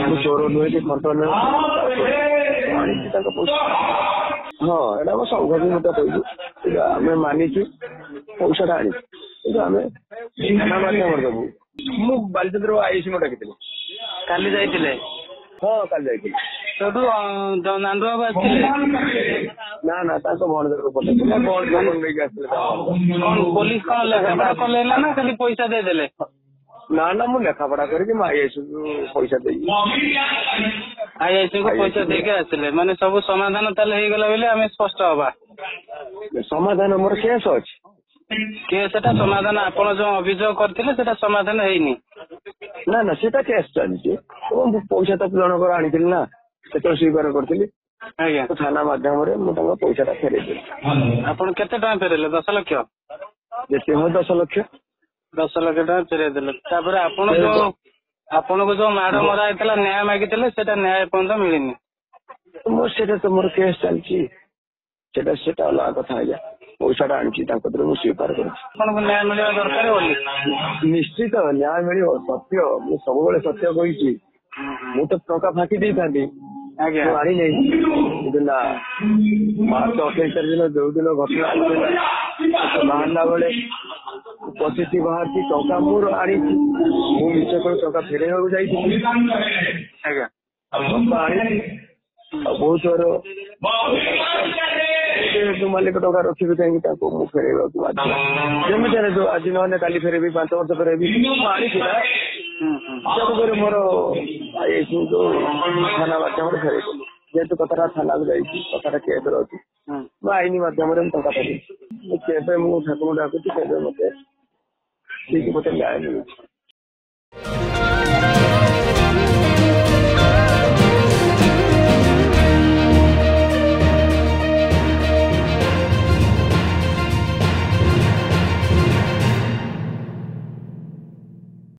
ମୁଁ ଚୋର ନୁହେଁ କି ଖଣ୍ଟ ନୁହେଁ, ଆଣିଛି ତାଙ୍କ ପଇସା। ହଁ ଏଇଟା ଆମ ସଂଘ ବି ମତେ କହିଛୁ, ଆମେ ମାନିଛୁ ପଇସାଟା ଆଣିଛୁ, କିନ୍ତୁ ଆମେ ଥାନା ମାଧ୍ୟମରେ ଦେବୁ। ମୁଁ ବାଲିଚନ୍ଦ୍ର ଆଇସି ମୁଁ ଡାକିଥିଲି। କାଲି ଯାଇଥିଲେ? ହଁ କାଲି ଯାଇଥିଲି। ସେଠୁ ନାଣ୍ଡୁ ବାବୁ ଆସିଥିଲେ? ନା ନା ତାଙ୍କ ଭଣଜାକୁ ପଠେଇଥିଲେ, ଭଣଜାକୁ ନେଇକି ଆସିଥିଲେ। କଣ ପୋଲିସ କଣ ଲେଖାପଢା କଲେଇଲା ନା ଖାଲି ପଇସା ଦେଇଦେଲେ? ନା ନା ମୁଁ ଲେଖାପଢା କରିକି ମୁଁ ଆଇଏସ୍ ପଇସା ଦେଇକି ଆଇଆଇସି କୁ ପଇସା ଦେଇକି ଆସିଲେ, ମାନେ ସବୁ ସମାଧାନ ତାହେଲେ ହେଇଗଲା ବୋଲି ଆମେ ସ୍ପଷ୍ଟ ହବା। ସମାଧାନ ମୋର କେସ୍ ଅଛି। ସେଟା ସମାଧାନ ଆପଣ ଯୋଉ ଅଭିଯୋଗ କରିଥିଲେ ସେଟା ସମାଧାନ ହେଇନି? ନା ନା ସେଟା କେସ୍ ଚାଲିଛି। ମୁଁ ପଇସା ତ ଜଣଙ୍କର ଆଣିଥିଲି ନା, ସେତେବେଳେ ସ୍ୱୀକାର କରିଥିଲି। ଆଜ୍ଞା, ଥାନା ମାଧ୍ୟମରେ ମୁଁ ତାଙ୍କ ପଇସାଟା ଫେରେଇଦେଲି। ଆପଣ କେତେ ଟଙ୍କା ଫେରେଇଲେ? 10 ଲକ୍ଷ? ଯେତେ ହଁ 10 ଲକ୍ଷ। 10 ଲକ୍ଷ ଟଙ୍କା ଫେରେଇ ଦେଲେ। ତାପରେ ଆପଣଙ୍କୁ ଯୋଉ ମାଡ ମରା ହେଇଥିଲା, ନ୍ୟାୟ ମାଗିଥିଲେ, ସେଟା ନ୍ୟାୟ ପର୍ଯ୍ୟନ୍ତ ମିଳିନି? ସେଟା ତ ମୋର କେସ୍ ଚାଲିଛି, ସେଟା ଅଲଗା କଥା। ଆଜ୍ଞା ପଇସାଟା ଆଣିଛି ତାଙ୍କ ଥରୁ ମୁଁ ସ୍ୱୀକାର କରୁଛି। ଆପଣଙ୍କୁ ନ୍ୟାୟ ମିଳିବା ଦରକାର ବୋଲି? ନିଶ୍ଚିତ ନ୍ୟାୟ ମିଳିବ, ସତ୍ୟ। ମୁଁ ସବୁବେଳେ ସତ୍ୟ କହିଛି। ମୁଁ ତ ଟଙ୍କା ଫାଙ୍କି ଦେଇଥାନ୍ତି, ଆଜ୍ଞା, ମୁଁ ଆଣିନି। କିନ୍ତୁ ନା, ମାର୍ଚ୍ଚ 28 ତାରିଖ ଦିନ ଯୋଉଦିନ ଘଟଣା ଘଟିଲା, ବାହାରିଲା ବେଳେ 25 ବାହାରିଛି, ଟଙ୍କା ମୋର ଆଣିଛି। ମୁଁ ମିଛ କରି ଟଙ୍କା ଫେରେଇବାକୁ ଯାଇଥିଲି। ଆଜ୍ଞା, ଟଙ୍କା ଆଣିଛି ଆଉ ବହୁତ ଥର ମାଲିକ ଟଙ୍କା ରଖିବି କାହିଁକି, ତାକୁ ମୁଁ ଫେରେଇବାକୁ ବାଧ୍ୟ। ଯେମିତି ହେଲେ ଆଜି ନହେଲେ କାଲି ଫେରେଇବି, 5 ବର୍ଷ ଫେରେଇବି। ମୁଁ ଆଣିଛି ନା, ତେଣୁକରି ମୋର ଥାନା ମାଧ୍ୟମରେ ଫେରେଇଦେଲି। ଯେହେତୁ କଥାଟା ଥାନାକୁ ଯାଇଛି, କଥାଟା କେସରେ ଅଛି, ମୁଁ ଆଇନ ମାଧ୍ୟମରେ ମୁଁ ଟଙ୍କା ଫେରେଇଛି। କେବେ ମୁଁ ଠାକୁରଙ୍କୁ ଡାକୁଛି, କେବେ ମତେ ନ୍ୟାୟ ମିଳୁଛି।